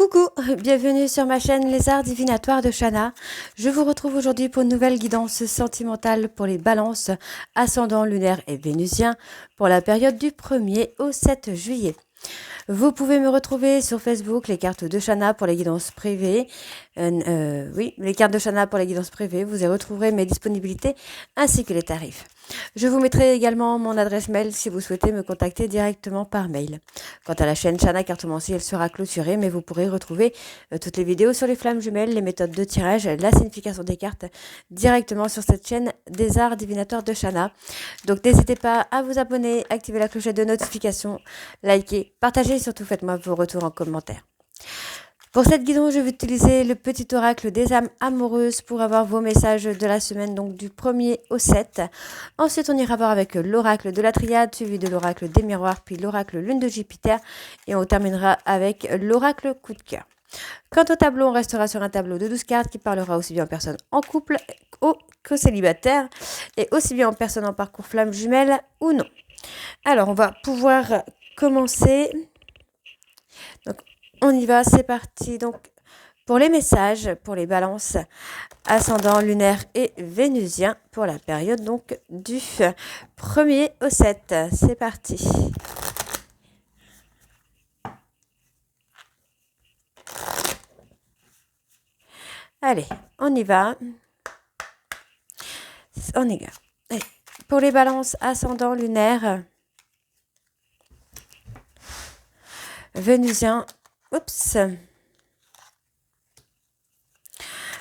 Coucou, bienvenue sur ma chaîne Les Arts Divinatoires de Shana. Je vous retrouve aujourd'hui pour une nouvelle guidance sentimentale pour les balances, ascendant lunaire et vénusien pour la période du 1er au 7 juillet. Vous pouvez me retrouver sur Facebook, les cartes de Shana pour les guidances privées. Oui, les cartes de Shana pour les guidances privées. Vous y retrouverez mes disponibilités ainsi que les tarifs. Je vous mettrai également mon adresse mail si vous souhaitez me contacter directement par mail. Quant à la chaîne Shana Cartomancie, elle sera clôturée, mais vous pourrez retrouver toutes les vidéos sur les flammes jumelles, les méthodes de tirage, la signification des cartes directement sur cette chaîne des arts divinatoires de Shana. Donc n'hésitez pas à vous abonner, activer la clochette de notification, liker, partager et surtout faites-moi vos retours en commentaire. Pour cette guidance, je vais utiliser le petit oracle des âmes amoureuses pour avoir vos messages de la semaine, donc du 1er au 7. Ensuite, on ira voir avec l'oracle de la triade, suivi de l'oracle des miroirs, puis l'oracle lune de Jupiter, et on terminera avec l'oracle coup de cœur. Quant au tableau, on restera sur un tableau de 12 cartes qui parlera aussi bien en personne en couple qu'au célibataire, et aussi bien en personne en parcours flamme jumelle ou non. Alors, on va pouvoir commencer. Donc, on y va, c'est parti. Donc, pour les messages, pour les balances, ascendant lunaire et vénusien, pour la période donc du 1er au 7. C'est parti. Allez, on y va. On y va. Allez. Pour les balances, ascendant lunaire, vénusien, oups.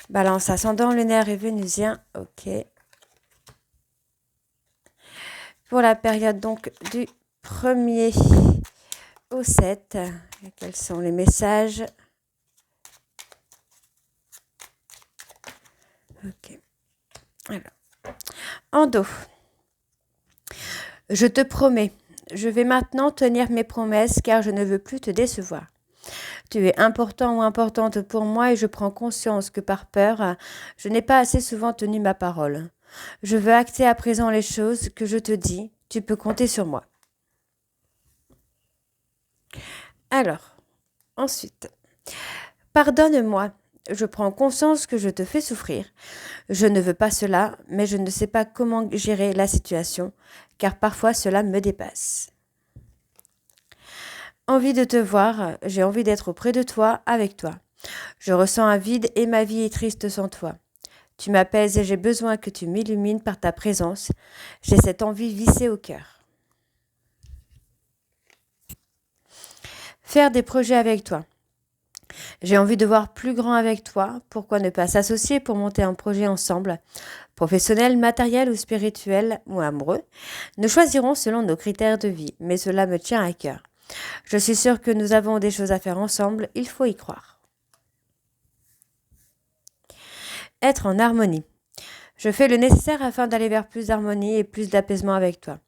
Balance ascendant lunaire et vénusien, ok. Pour la période donc du 1er au 7, quels sont les messages? Ok. Alors, en dos. Je te promets, je vais maintenant tenir mes promesses car je ne veux plus te décevoir. Tu es important ou importante pour moi et je prends conscience que par peur, je n'ai pas assez souvent tenu ma parole. Je veux acter à présent les choses que je te dis. Tu peux compter sur moi. Alors, ensuite, pardonne-moi. Je prends conscience que je te fais souffrir. Je ne veux pas cela, mais je ne sais pas comment gérer la situation, car parfois cela me dépasse. Envie de te voir, j'ai envie d'être auprès de toi, avec toi. Je ressens un vide et ma vie est triste sans toi. Tu m'apaises et j'ai besoin que tu m'illumines par ta présence. J'ai cette envie vissée au cœur. Faire des projets avec toi. J'ai envie de voir plus grand avec toi. Pourquoi ne pas s'associer pour monter un projet ensemble? Professionnel, matériel ou spirituel ou amoureux? Nous choisirons selon nos critères de vie, mais cela me tient à cœur. Je suis sûre que nous avons des choses à faire ensemble, il faut y croire. Être en harmonie. Je fais le nécessaire afin d'aller vers plus d'harmonie et plus d'apaisement avec toi.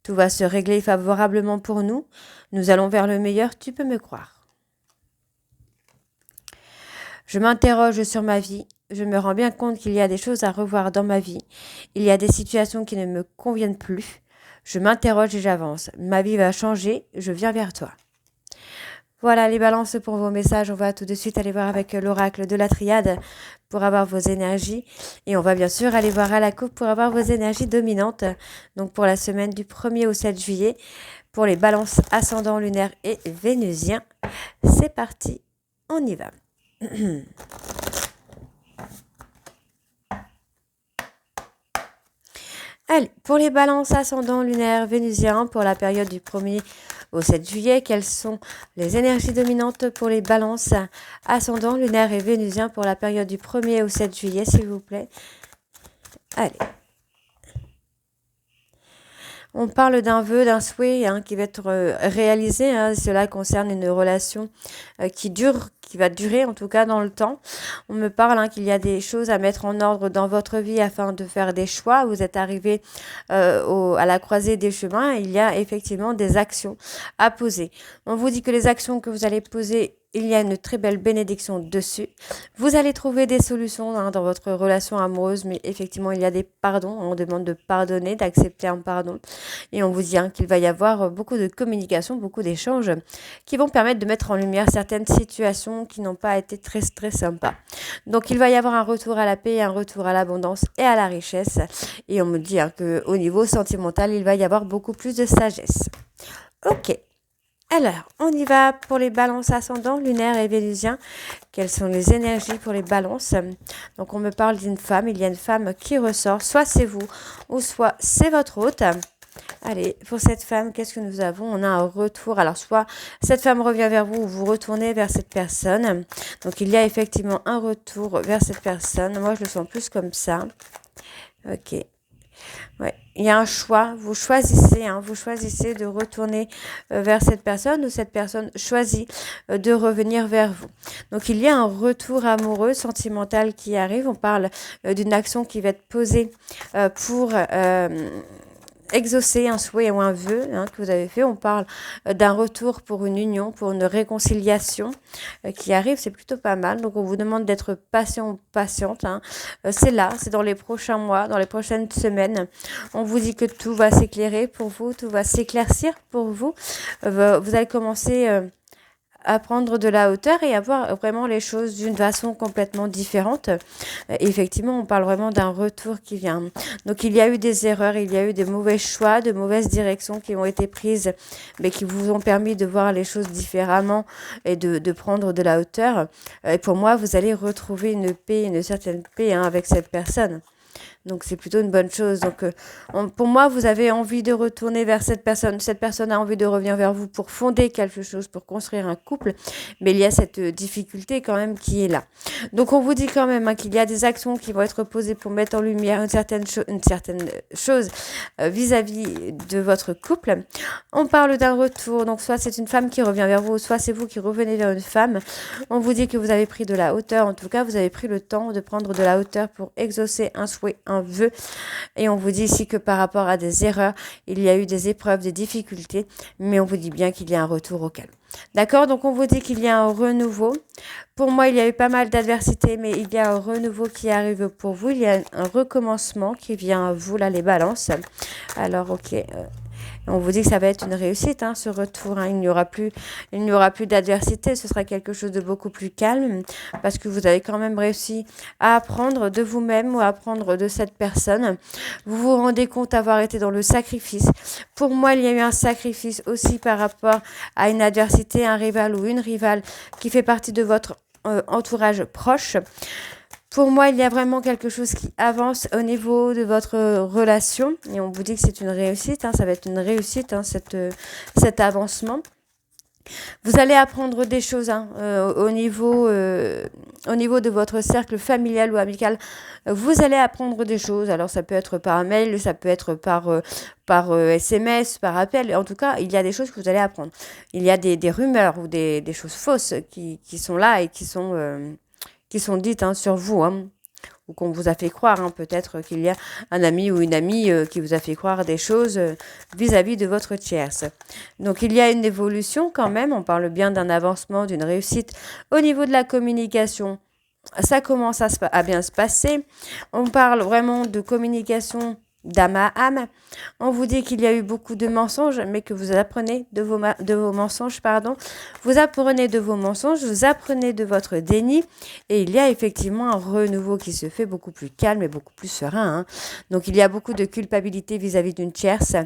Tout va se régler favorablement pour nous. Nous allons vers le meilleur, tu peux me croire. Je m'interroge sur ma vie. Je me rends bien compte qu'il y a des choses à revoir dans ma vie. Il y a des situations qui ne me conviennent plus. Je m'interroge et j'avance. Ma vie va changer, je viens vers toi. Voilà les balances pour vos messages. On va tout de suite aller voir avec l'oracle de la triade pour avoir vos énergies. Et on va bien sûr aller voir à la coupe pour avoir vos énergies dominantes. Donc pour la semaine du 1er au 7 juillet, pour les balances ascendant lunaire et vénusien. C'est parti, on y va. Allez, pour les balances ascendant lunaire vénusien pour la période du 1er au 7 juillet, quelles sont les énergies dominantes pour les balances ascendant lunaire et vénusien pour la période du 1er au 7 juillet, s'il vous plaît? Allez. On parle d'un vœu, d'un souhait qui va être réalisé. Cela concerne une relation qui va durer en tout cas dans le temps. On me parle qu'il y a des choses à mettre en ordre dans votre vie afin de faire des choix. Vous êtes arrivé à la croisée des chemins et il y a effectivement des actions à poser. On vous dit que les actions que vous allez poser il y a une très belle bénédiction dessus. Vous allez trouver des solutions dans votre relation amoureuse, mais effectivement, il y a des pardons. On demande de pardonner, d'accepter un pardon. Et on vous dit qu'il va y avoir beaucoup de communication, beaucoup d'échanges qui vont permettre de mettre en lumière certaines situations qui n'ont pas été très, très sympas. Donc, il va y avoir un retour à la paix, un retour à l'abondance et à la richesse. Et on me dit qu'au niveau sentimental, il va y avoir beaucoup plus de sagesse. Ok. Alors, on y va pour les balances ascendants, lunaires et vénusiens. Quelles sont les énergies pour les balances? Donc, on me parle d'une femme. Il y a une femme qui ressort. Soit c'est vous ou soit c'est votre hôte. Allez, pour cette femme, qu'est-ce que nous avons? On a un retour. Alors, soit cette femme revient vers vous ou vous retournez vers cette personne. Donc, il y a effectivement un retour vers cette personne. Moi, je le sens plus comme ça. Ok. Ouais, il y a un choix, vous choisissez de retourner vers cette personne ou cette personne choisit de revenir vers vous. Donc il y a un retour amoureux, sentimental qui arrive. On parle d'une action qui va être posée pour exaucer un souhait ou un vœu que vous avez fait. On parle d'un retour pour une union, pour une réconciliation qui arrive. C'est plutôt pas mal. Donc, on vous demande d'être patient ou patiente. C'est là, c'est dans les prochains mois, dans les prochaines semaines. On vous dit que tout va s'éclairer pour vous, tout va s'éclaircir pour vous. Vous allez commencer à prendre de la hauteur et à voir vraiment les choses d'une façon complètement différente. Effectivement, on parle vraiment d'un retour qui vient. Donc, il y a eu des erreurs, il y a eu des mauvais choix, de mauvaises directions qui ont été prises, mais qui vous ont permis de voir les choses différemment et de prendre de la hauteur. Et pour moi, vous allez retrouver une paix, une certaine paix avec cette personne. Donc, c'est plutôt une bonne chose. Donc, pour moi, vous avez envie de retourner vers cette personne. Cette personne a envie de revenir vers vous pour fonder quelque chose, pour construire un couple. Mais il y a cette difficulté quand même qui est là. Donc, on vous dit quand même qu'il y a des actions qui vont être posées pour mettre en lumière une certaine chose vis-à-vis de votre couple. On parle d'un retour. Donc, soit c'est une femme qui revient vers vous, soit c'est vous qui revenez vers une femme. On vous dit que vous avez pris de la hauteur. En tout cas, vous avez pris le temps de prendre de la hauteur pour exaucer un souhait, un vœu. Et on vous dit ici que par rapport à des erreurs, il y a eu des épreuves, des difficultés, mais on vous dit bien qu'il y a un retour au calme. D'accord? Donc on vous dit qu'il y a un renouveau. Pour moi, il y a eu pas mal d'adversités, mais il y a un renouveau qui arrive pour vous. Il y a un recommencement qui vient à vous, là, les balances. Alors, ok. On vous dit que ça va être une réussite, ce retour. Il n'y aura plus d'adversité. Ce sera quelque chose de beaucoup plus calme parce que vous avez quand même réussi à apprendre de vous-même ou à apprendre de cette personne. Vous vous rendez compte d'avoir été dans le sacrifice. Pour moi, il y a eu un sacrifice aussi par rapport à une adversité, un rival ou une rivale qui fait partie de votre entourage proche. Pour moi, il y a vraiment quelque chose qui avance au niveau de votre relation. Et on vous dit que c'est une réussite. Ça va être une réussite, cet avancement. Vous allez apprendre des choses au niveau de votre cercle familial ou amical. Vous allez apprendre des choses. Alors, ça peut être par mail, ça peut être par SMS, par appel. En tout cas, il y a des choses que vous allez apprendre. Il y a des rumeurs ou des choses fausses qui sont là et qui sont dites sur vous, ou qu'on vous a fait croire. Peut-être qu'il y a un ami ou une amie qui vous a fait croire des choses vis-à-vis de votre tierce. Donc, il y a une évolution quand même. On parle bien d'un avancement, d'une réussite au niveau de la communication. Ça commence à bien se passer. On parle vraiment de communication d'âme à âme. On vous dit qu'il y a eu beaucoup de mensonges, mais que vous apprenez de vos mensonges, Vous apprenez de vos mensonges, vous apprenez de votre déni, et il y a effectivement un renouveau qui se fait beaucoup plus calme et beaucoup plus serein. Donc, il y a beaucoup de culpabilité vis-à-vis d'une tierce,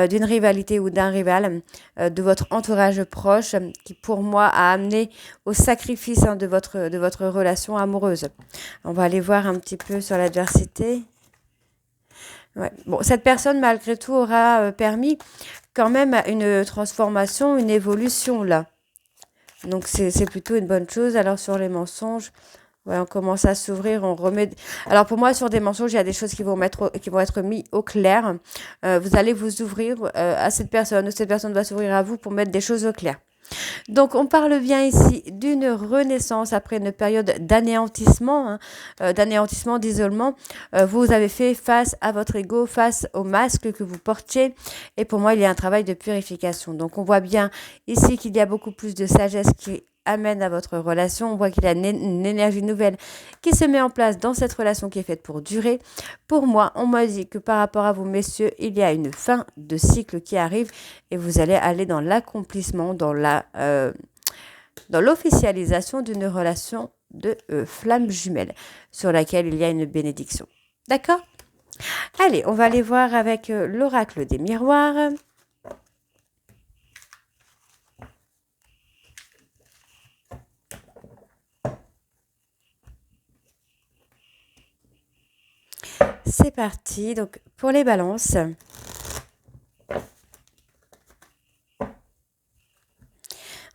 d'une rivalité ou d'un rival, de votre entourage proche, qui pour moi a amené au sacrifice de votre relation amoureuse. On va aller voir un petit peu sur l'adversité. Ouais. Bon, cette personne, malgré tout, aura permis quand même une transformation, une évolution là. Donc, c'est plutôt une bonne chose. Alors, sur les mensonges, on commence à s'ouvrir, on remet... Alors, pour moi, sur des mensonges, il y a des choses qui vont être mises au clair. Vous allez vous ouvrir à cette personne va s'ouvrir à vous pour mettre des choses au clair. Donc, on parle bien ici d'une renaissance après une période d'anéantissement, d'isolement. Vous avez fait face à votre ego, face au masque que vous portiez. Et pour moi, il y a un travail de purification. Donc, on voit bien ici qu'il y a beaucoup plus de sagesse qui amène à votre relation. On voit qu'il y a une énergie nouvelle qui se met en place dans cette relation qui est faite pour durer. Pour moi, on m'a dit que par rapport à vous, messieurs, il y a une fin de cycle qui arrive et vous allez aller dans l'accomplissement, dans l'officialisation d'une relation de flamme jumelle sur laquelle il y a une bénédiction. D'accord ? Allez, on va aller voir avec l'oracle des miroirs. C'est parti, donc pour les balances.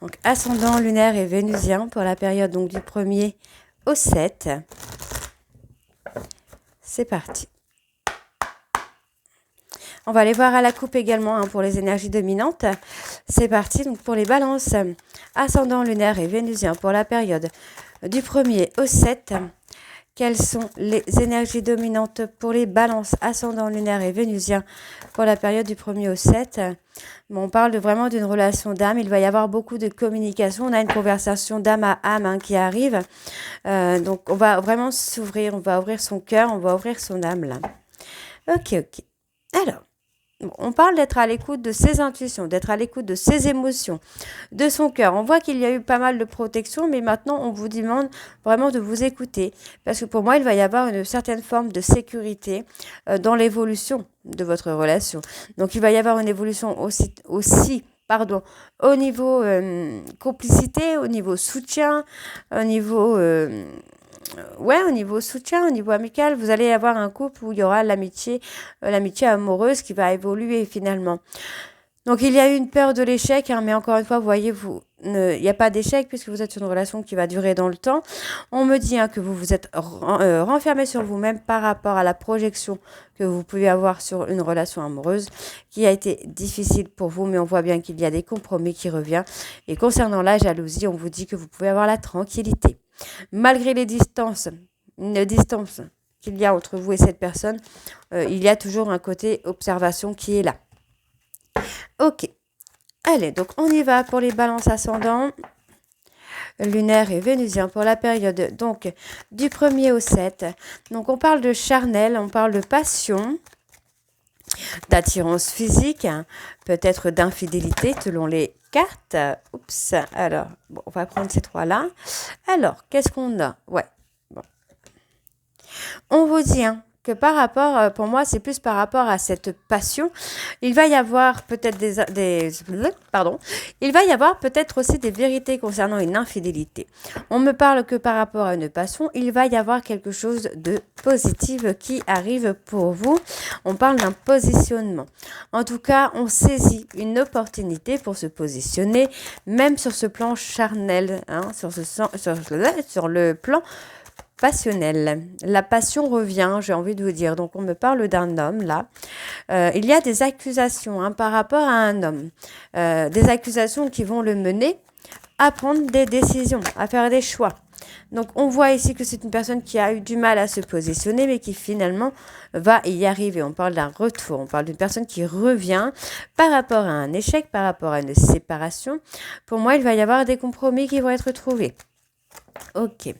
Donc ascendant lunaire et vénusien pour la période donc du 1er au 7. C'est parti. On va aller voir à la coupe également pour les énergies dominantes. C'est parti, donc pour les balances. Ascendant lunaire et vénusien pour la période du 1er au 7. Quelles sont les énergies dominantes pour les balances ascendant lunaire et vénusien pour la période du 1er au 7? Bon, on parle vraiment d'une relation d'âme. Il va y avoir beaucoup de communication. On a une conversation d'âme à âme qui arrive. Donc, on va vraiment s'ouvrir. On va ouvrir son cœur. On va ouvrir son âme là. Ok. Alors, on parle d'être à l'écoute de ses intuitions, d'être à l'écoute de ses émotions, de son cœur. On voit qu'il y a eu pas mal de protection, mais maintenant, on vous demande vraiment de vous écouter. Parce que pour moi, il va y avoir une certaine forme de sécurité dans l'évolution de votre relation. Donc, il va y avoir une évolution aussi au niveau complicité, au niveau soutien, au niveau... au niveau soutien, au niveau amical, vous allez avoir un couple où il y aura l'amitié amoureuse qui va évoluer finalement. Donc, il y a eu une peur de l'échec, mais encore une fois, vous voyez, il n'y a pas d'échec puisque vous êtes sur une relation qui va durer dans le temps. On me dit que vous vous êtes renfermé sur vous-même par rapport à la projection que vous pouvez avoir sur une relation amoureuse qui a été difficile pour vous, mais on voit bien qu'il y a des compromis qui reviennent. Et concernant la jalousie, on vous dit que vous pouvez avoir la tranquillité. Malgré les distances qu'il y a entre vous et cette personne, il y a toujours un côté observation qui est là. Ok. Allez, donc on y va pour les balances ascendants, lunaire et vénusien pour la période donc du 1er au 7. Donc on parle de charnel, on parle de passion, d'attirance physique, peut-être d'infidélité selon les cartes. Oups, alors, bon, on va prendre ces trois-là. Alors, qu'est-ce qu'on a? Ouais, bon. On vous dit que par rapport, pour moi, c'est plus par rapport à cette passion. Il va y avoir peut-être il va y avoir peut-être aussi des vérités concernant une infidélité. On me parle que par rapport à une passion, il va y avoir quelque chose de positif qui arrive pour vous. On parle d'un positionnement. En tout cas, on saisit une opportunité pour se positionner, même sur ce plan charnel, sur le plan passionnel. La passion revient, j'ai envie de vous dire. Donc, on me parle d'un homme, là. Il y a des accusations par rapport à un homme. Des accusations qui vont le mener à prendre des décisions, à faire des choix. Donc, on voit ici que c'est une personne qui a eu du mal à se positionner, mais qui finalement va y arriver. On parle d'un retour. On parle d'une personne qui revient par rapport à un échec, par rapport à une séparation. Pour moi, il va y avoir des compromis qui vont être trouvés. Ok,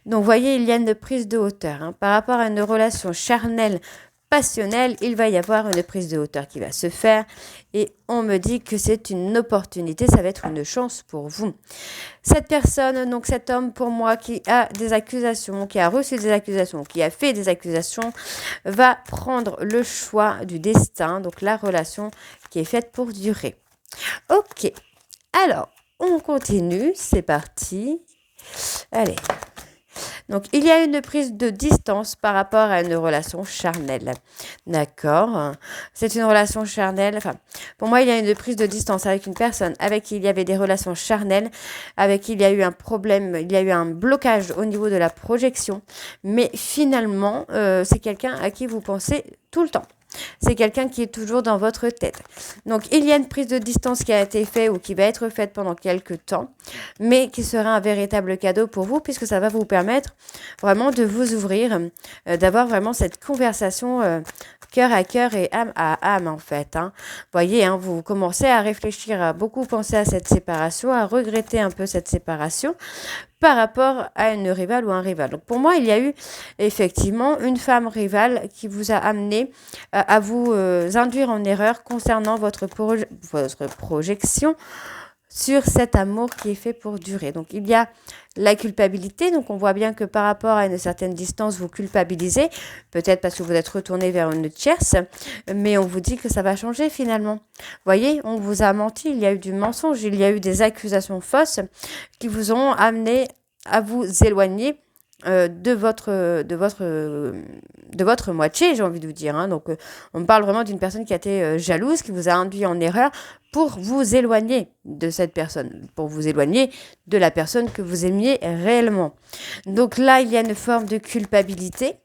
donc vous voyez, il y a une prise de hauteur. Par rapport à une relation charnelle, passionnelle, il va y avoir une prise de hauteur qui va se faire et on me dit que c'est une opportunité, ça va être une chance pour vous. Cette personne, donc cet homme pour moi qui a des accusations, qui a reçu des accusations, qui a fait des accusations, va prendre le choix du destin, donc la relation qui est faite pour durer. Ok, alors on continue, c'est parti. Allez, donc il y a une prise de distance par rapport à une relation charnelle, d'accord? C'est une relation charnelle, enfin, pour moi il y a une prise de distance avec une personne avec qui il y avait des relations charnelles, avec qui il y a eu un problème, il y a eu un blocage au niveau de la projection, mais finalement c'est quelqu'un à qui vous pensez tout le temps. C'est quelqu'un qui est toujours dans votre tête. Donc, il y a une prise de distance qui a été faite ou qui va être faite pendant quelques temps, mais qui sera un véritable cadeau pour vous puisque ça va vous permettre vraiment de vous ouvrir, d'avoir vraiment cette conversation cœur à cœur et âme à âme en fait. Voyez, vous commencez à réfléchir, à beaucoup penser à cette séparation, à regretter un peu cette séparation par rapport à une rivale ou un rival. Donc pour moi, il y a eu effectivement une femme rivale qui vous a amené à vous induire en erreur concernant votre projection sur cet amour qui est fait pour durer. Donc il y a la culpabilité, donc on voit bien que par rapport à une certaine distance, vous culpabilisez, peut-être parce que vous êtes retourné vers une tierce, mais on vous dit que ça va changer finalement. Voyez, on vous a menti, il y a eu du mensonge, il y a eu des accusations fausses qui vous ont amené à vous éloigner de votre moitié, j'ai envie de vous dire. Donc, on parle vraiment d'une personne qui a été jalouse, qui vous a induit en erreur pour vous éloigner de cette personne, pour vous éloigner de la personne que vous aimiez réellement. Donc là, il y a une forme de culpabilité.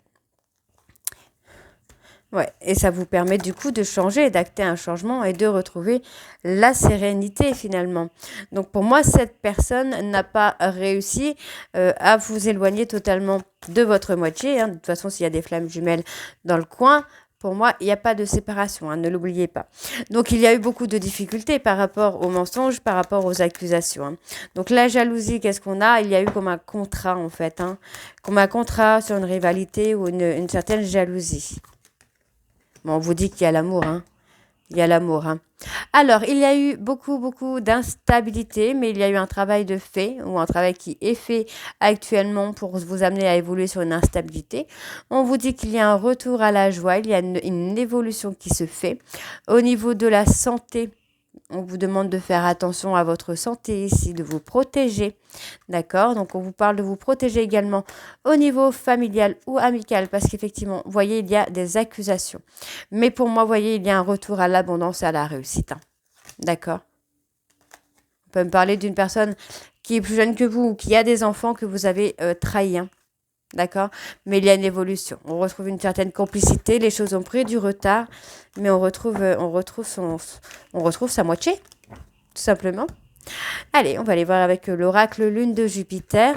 Ouais, et ça vous permet du coup de changer, d'acter un changement et de retrouver la sérénité finalement. Donc pour moi, cette personne n'a pas réussi à vous éloigner totalement de votre moitié. De toute façon, s'il y a des flammes jumelles dans le coin, pour moi, il n'y a pas de séparation, ne l'oubliez pas. Donc il y a eu beaucoup de difficultés par rapport aux mensonges, par rapport aux accusations. Donc la jalousie, qu'est-ce qu'on a? Il y a eu comme un contrat en fait, comme un contrat sur une rivalité ou une certaine jalousie. Bon, on vous dit qu'il y a l'amour, Il y a l'amour, Alors, il y a eu beaucoup d'instabilité, mais il y a eu un travail de fait, ou un travail qui est fait actuellement pour vous amener à évoluer sur une instabilité. On vous dit qu'il y a un retour à la joie, il y a une évolution qui se fait. Au niveau de la santé, on vous demande de faire attention à votre santé ici, de vous protéger. D'accord? Donc, on vous parle de vous protéger également au niveau familial ou amical parce qu'effectivement, vous voyez, il y a des accusations. Mais pour moi, vous voyez, il y a un retour à l'abondance et à la réussite. D'accord? On peut me parler d'une personne qui est plus jeune que vous ou qui a des enfants que vous avez trahis. D'accord? Mais il y a une évolution. On retrouve une certaine complicité. Les choses ont pris du retard, mais on retrouve sa moitié, tout simplement. Allez, on va aller voir avec l'oracle Lune de Jupiter.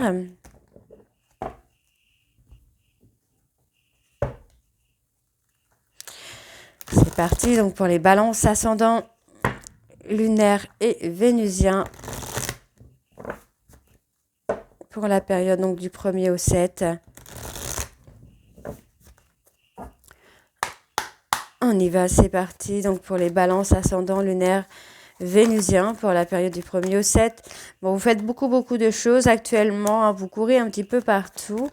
C'est parti, donc pour les balances ascendant lunaire et vénusien pour la période donc du 1er au 7. On y va, c'est parti. Donc pour les balances ascendant lunaire vénusien pour la période du 1er au 7. Bon, vous faites beaucoup de choses actuellement. Vous courez un petit peu partout.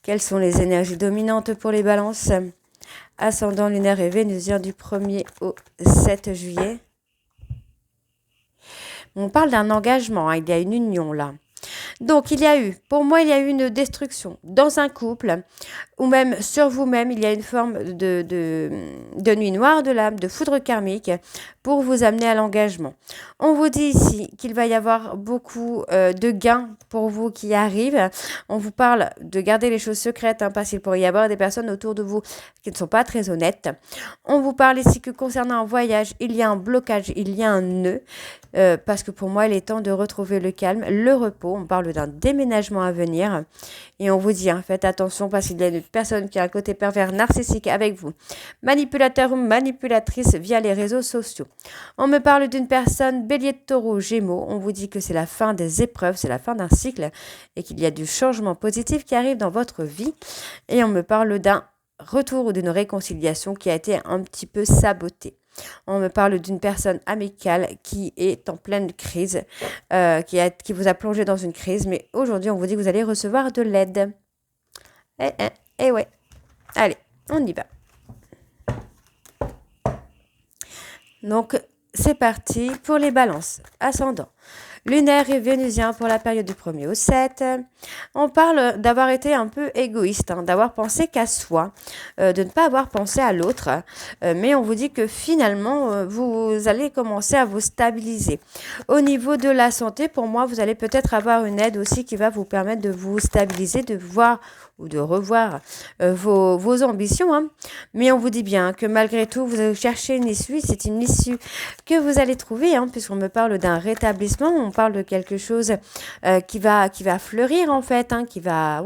Quelles sont les énergies dominantes pour les balances ascendant lunaire et vénusien du 1er au 7 juillet? On parle d'un engagement. Il y a une union là. Donc, pour moi, il y a eu une destruction dans un couple ou même sur vous-même. Il y a une forme de nuit noire de l'âme, de foudre karmique pour vous amener à l'engagement. On vous dit ici qu'il va y avoir beaucoup de gains pour vous qui arrivent. On vous parle de garder les choses secrètes parce qu'il pourrait y avoir des personnes autour de vous qui ne sont pas très honnêtes. On vous parle ici que concernant un voyage, il y a un blocage, il y a un nœud. Parce que pour moi, il est temps de retrouver le calme, le repos. On parle d'un déménagement à venir. Et on vous dit, faites attention parce qu'il y a une personne qui a un côté pervers narcissique avec vous. Manipulateur ou manipulatrice via les réseaux sociaux. On me parle d'une personne bélier de taureau, gémeaux. On vous dit que c'est la fin des épreuves, c'est la fin d'un cycle et qu'il y a du changement positif qui arrive dans votre vie. Et on me parle d'un retour ou d'une réconciliation qui a été un petit peu sabotée. On me parle d'une personne amicale qui est en pleine crise, qui vous a plongé dans une crise, mais aujourd'hui, on vous dit que vous allez recevoir de l'aide. Ouais. Allez, on y va. Donc, c'est parti pour les balances. Ascendant lunaire et vénusien pour la période du 1er au 7. On parle d'avoir été un peu égoïste, d'avoir pensé qu'à soi, de ne pas avoir pensé à l'autre. Mais on vous dit que finalement, vous allez commencer à vous stabiliser. Au niveau de la santé, pour moi, vous allez peut-être avoir une aide aussi qui va vous permettre de vous stabiliser, de voir ou de revoir vos ambitions. Mais on vous dit bien que malgré tout, vous allez chercher une issue. C'est une issue que vous allez trouver, puisqu'on me parle d'un rétablissement. On parle de quelque chose qui va fleurir en fait, qui va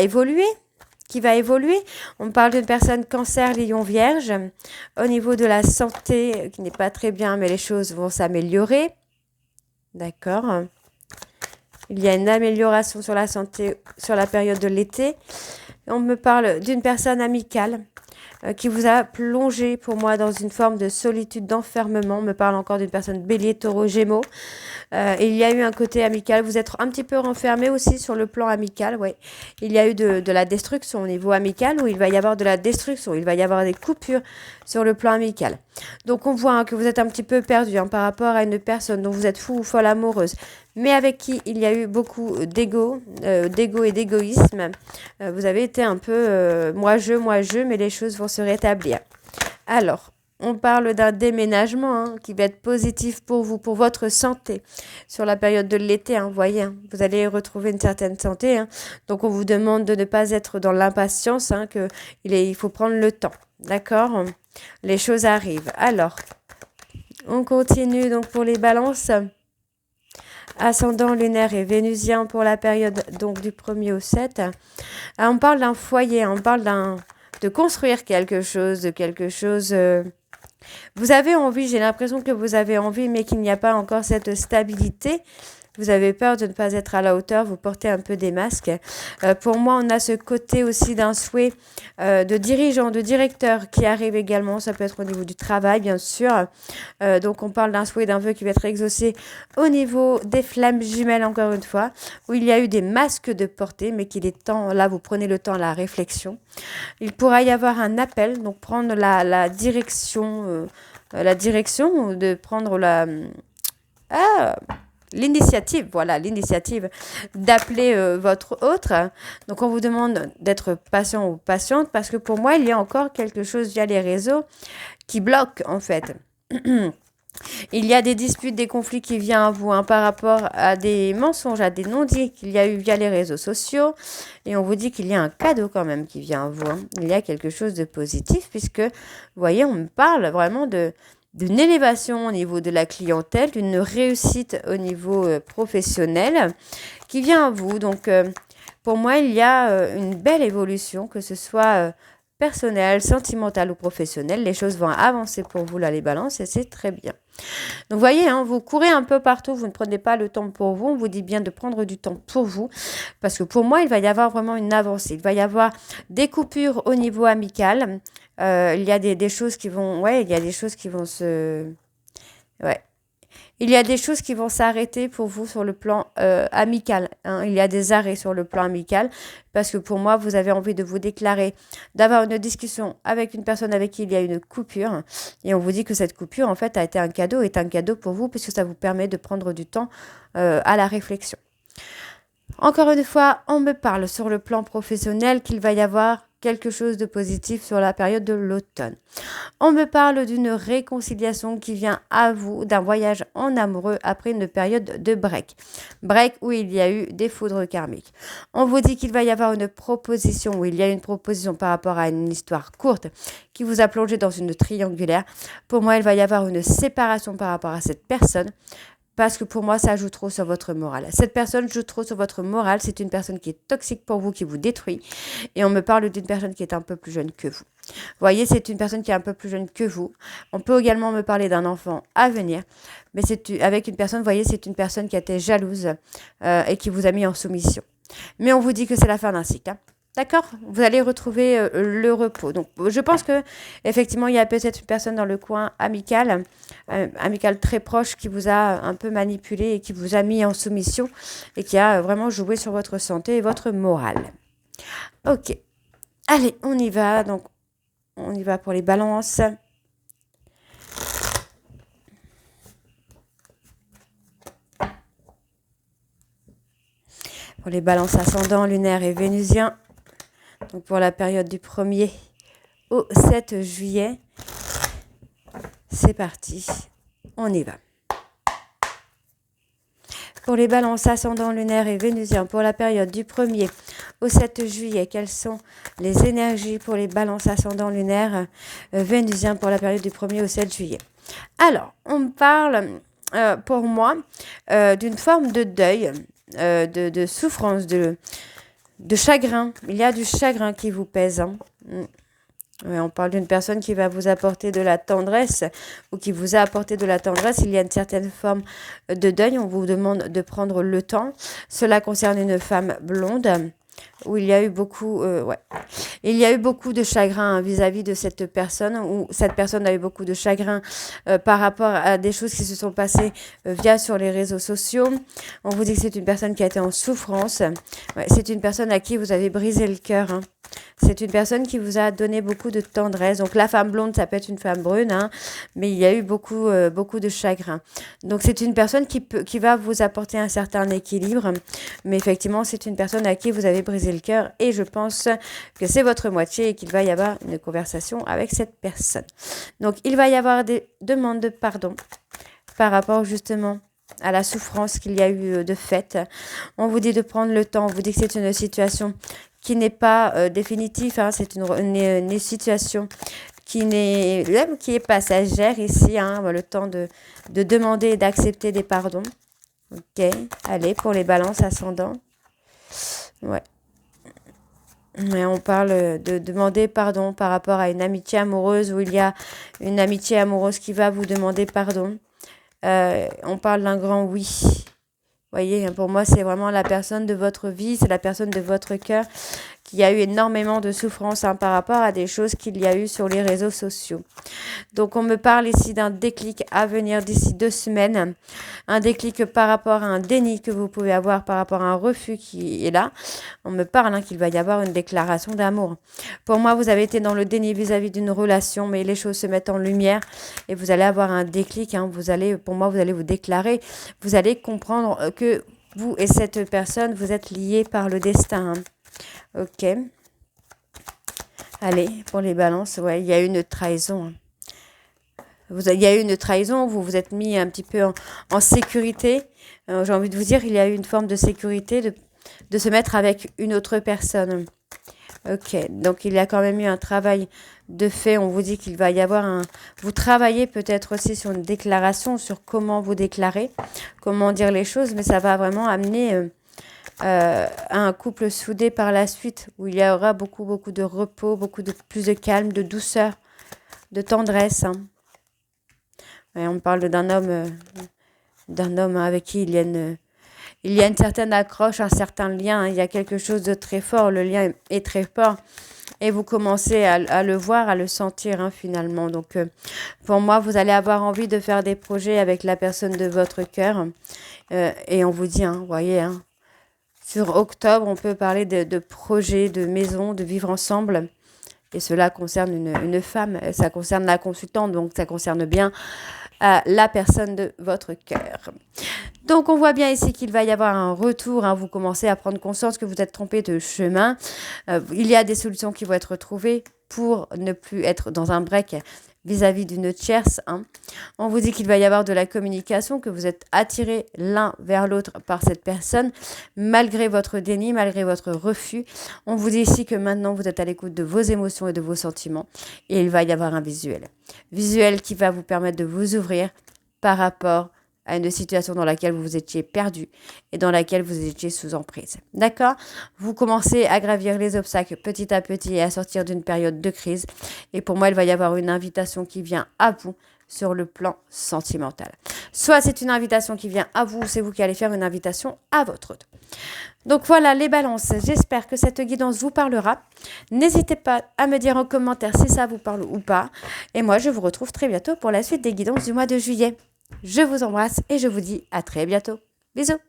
évoluer, qui va évoluer. On parle d'une personne cancer, lion, vierge. Au niveau de la santé, qui n'est pas très bien, mais les choses vont s'améliorer. D'accord. Il y a une amélioration sur la santé sur la période de l'été. On me parle d'une personne amicale qui vous a plongé pour moi dans une forme de solitude, d'enfermement. On me parle encore d'une personne bélier, taureau, gémeaux. Il y a eu un côté amical. Vous êtes un petit peu renfermé aussi sur le plan amical. Ouais. Il y a eu de la destruction au niveau amical où il va y avoir de la destruction. Il va y avoir des coupures sur le plan amical. Donc on voit que vous êtes un petit peu perdu par rapport à une personne dont vous êtes fou ou folle amoureuse, mais avec qui il y a eu beaucoup d'ego et d'égoïsme. Vous avez été un peu moi je, mais les choses vont se rétablir. Alors, on parle d'un déménagement qui va être positif pour vous, pour votre santé, sur la période de l'été. Vous voyez, vous allez retrouver une certaine santé. Donc, on vous demande de ne pas être dans l'impatience, il faut prendre le temps. D'accord? Les choses arrivent. Alors, on continue donc pour les balances. Ascendant lunaire et vénusien pour la période donc du 1er au 7. On parle d'un foyer, on parle de construire quelque chose, de quelque chose... Vous avez envie, j'ai l'impression que vous avez envie, mais qu'il n'y a pas encore cette stabilité. Vous avez peur de ne pas être à la hauteur, vous portez un peu des masques. Pour moi, on a ce côté aussi d'un souhait de dirigeant, de directeur qui arrive également. Ça peut être au niveau du travail, bien sûr. Donc, on parle d'un souhait, d'un vœu qui va être exaucé au niveau des flammes jumelles, encore une fois, où il y a eu des masques de portée, mais qu'il est temps, là, vous prenez le temps, la réflexion. Il pourra y avoir un appel, donc prendre la direction, de prendre l'initiative, voilà, l'initiative d'appeler votre autre. Donc, on vous demande d'être patient ou patiente parce que pour moi, il y a encore quelque chose via les réseaux qui bloque, en fait. Il y a des disputes, des conflits qui viennent à vous par rapport à des mensonges, à des non-dits qu'il y a eu via les réseaux sociaux. Et on vous dit qu'il y a un cadeau quand même qui vient à vous. Il y a quelque chose de positif puisque, vous voyez, on me parle vraiment d'une élévation au niveau de la clientèle, d'une réussite au niveau professionnel qui vient à vous. Donc, pour moi, il y a une belle évolution, que ce soit personnelle, sentimentale ou professionnelle. Les choses vont avancer pour vous, là, les balances, et c'est très bien. Donc, vous voyez, vous courez un peu partout, vous ne prenez pas le temps pour vous. On vous dit bien de prendre du temps pour vous, parce que pour moi, il va y avoir vraiment une avancée. Il va y avoir des coupures au niveau amical. Il y a des choses qui vont... Ouais, il y a des choses qui vont se... Ouais. Il y a des choses qui vont s'arrêter pour vous sur le plan amical. Il y a des arrêts sur le plan amical parce que pour moi, vous avez envie de vous déclarer, d'avoir une discussion avec une personne avec qui il y a une coupure. Et on vous dit que cette coupure, en fait, est un cadeau pour vous puisque ça vous permet de prendre du temps à la réflexion. Encore une fois, on me parle sur le plan professionnel qu'il va y avoir quelque chose de positif sur la période de l'automne. On me parle d'une réconciliation qui vient à vous, d'un voyage en amoureux après une période de break. Break où il y a eu des foudres karmiques. On vous dit qu'il va y avoir une proposition, où il y a une proposition par rapport à une histoire courte qui vous a plongé dans une triangulaire. Pour moi, il va y avoir une séparation par rapport à cette personne. Parce que pour moi, ça joue trop sur votre morale. Cette personne joue trop sur votre morale. C'est une personne qui est toxique pour vous, qui vous détruit. Et on me parle d'une personne qui est un peu plus jeune que vous. Vous voyez, c'est une personne qui est un peu plus jeune que vous. On peut également me parler d'un enfant à venir. Mais c'est avec une personne, vous voyez, c'est une personne qui a été jalouse et qui vous a mis en soumission. Mais on vous dit que c'est la fin d'un cycle. D'accord? Vous allez retrouver le repos. Donc, je pense que effectivement, il y a peut-être une personne dans le coin amical très proche qui vous a un peu manipulé et qui vous a mis en soumission et qui a vraiment joué sur votre santé et votre morale. Ok. Allez, on y va. Donc, on y va pour les balances. Pour les balances ascendants, lunaires et vénusiens. Donc pour la période du 1er au 7 juillet, c'est parti, on y va. Pour les balances ascendants lunaires et vénusiens, pour la période du 1er au 7 juillet, quelles sont les énergies pour les balances ascendants lunaires vénusiens pour la période du 1er au 7 juillet? Alors, on me parle pour moi d'une forme de deuil, de souffrance, de chagrin. Il y a du chagrin qui vous pèse. Hein. Ouais, on parle d'une personne qui va vous apporter de la tendresse ou qui vous a apporté de la tendresse. Il y a une certaine forme de deuil. On vous demande de prendre le temps. Cela concerne une femme blonde où il y a eu beaucoup, il y a eu beaucoup de chagrin vis-à-vis de cette personne, où cette personne a eu beaucoup de chagrin par rapport à des choses qui se sont passées via sur les réseaux sociaux. On vous dit que c'est une personne qui a été en souffrance. Ouais, c'est une personne à qui vous avez brisé le cœur. Hein. C'est une personne qui vous a donné beaucoup de tendresse. Donc la femme blonde, ça peut être une femme brune, hein, mais il y a eu beaucoup de chagrin. Donc c'est une personne qui va vous apporter un certain équilibre. Mais effectivement, c'est une personne à qui vous avez brisé le cœur. Et je pense que c'est votre moitié et qu'il va y avoir une conversation avec cette personne. Donc il va y avoir des demandes de pardon par rapport justement à la souffrance qu'il y a eu de fait. On vous dit de prendre le temps. On vous dit que c'est une situation qui n'est pas définitive. Hein. C'est une situation qui est passagère ici. Hein. Le temps de demander et d'accepter des pardons. Ok, allez, pour les balances ascendants. Ouais. Mais on parle de demander pardon par rapport à une amitié amoureuse où il y a une amitié amoureuse qui va vous demander pardon. On parle d'un grand oui. Vous voyez, pour moi, c'est vraiment la personne de votre vie, c'est la personne de votre cœur qui a eu énormément de souffrance hein, par rapport à des choses qu'il y a eu sur les réseaux sociaux. Donc, on me parle ici d'un déclic à venir d'ici 2 semaines. Un déclic par rapport à un déni que vous pouvez avoir par rapport à un refus qui est là. On me parle hein, qu'il va y avoir une déclaration d'amour. Pour moi, vous avez été dans le déni vis-à-vis d'une relation, mais les choses se mettent en lumière et vous allez avoir un déclic. Hein. Pour moi, vous allez vous déclarer. Vous allez comprendre que vous et cette personne, vous êtes liés par le destin. Hein. Ok. Allez, pour les balances, ouais, il y a eu une trahison. Il y a eu une trahison, vous vous êtes mis un petit peu en sécurité. J'ai envie de vous dire, il y a eu une forme de sécurité de se mettre avec une autre personne. Ok, donc il y a quand même eu un travail de fait. On vous dit qu'il va y avoir Vous travaillez peut-être aussi sur une déclaration, sur comment vous déclarer, comment dire les choses, mais ça va vraiment amener à un couple soudé par la suite, où il y aura beaucoup de repos, plus de calme, de douceur, de tendresse. Hein. Et on parle d'un homme avec qui il y a une certaine accroche, un certain lien. Hein. Il y a quelque chose de très fort. Le lien est très fort. Et vous commencez à le voir, à le sentir hein, finalement. Donc, pour moi, vous allez avoir envie de faire des projets avec la personne de votre cœur. Et on vous dit, hein, vous voyez, hein, sur octobre, on peut parler de projets, de maisons, de vivre ensemble. Et cela concerne une femme. Ça concerne la consultante, donc ça concerne bien la personne de votre cœur. Donc, on voit bien ici qu'il va y avoir un retour. Hein, vous commencez à prendre conscience que vous êtes trompé de chemin. Il y a des solutions qui vont être trouvées pour ne plus être dans un break vis-à-vis d'une tierce. Hein. On vous dit qu'il va y avoir de la communication, que vous êtes attirés l'un vers l'autre par cette personne, malgré votre déni, malgré votre refus. On vous dit ici que maintenant, vous êtes à l'écoute de vos émotions et de vos sentiments. Et il va y avoir un visuel. Visuel qui va vous permettre de vous ouvrir par rapport à une situation dans laquelle vous étiez perdu et dans laquelle vous étiez sous emprise. D'accord ? Vous commencez à gravir les obstacles petit à petit et à sortir d'une période de crise. Et pour moi, il va y avoir une invitation qui vient à vous sur le plan sentimental. Soit c'est une invitation qui vient à vous, ou c'est vous qui allez faire une invitation à votre autre. Donc voilà les balances, j'espère que cette guidance vous parlera. N'hésitez pas à me dire en commentaire si ça vous parle ou pas. Et moi, je vous retrouve très bientôt pour la suite des guidances du mois de juillet. Je vous embrasse et je vous dis à très bientôt. Bisous.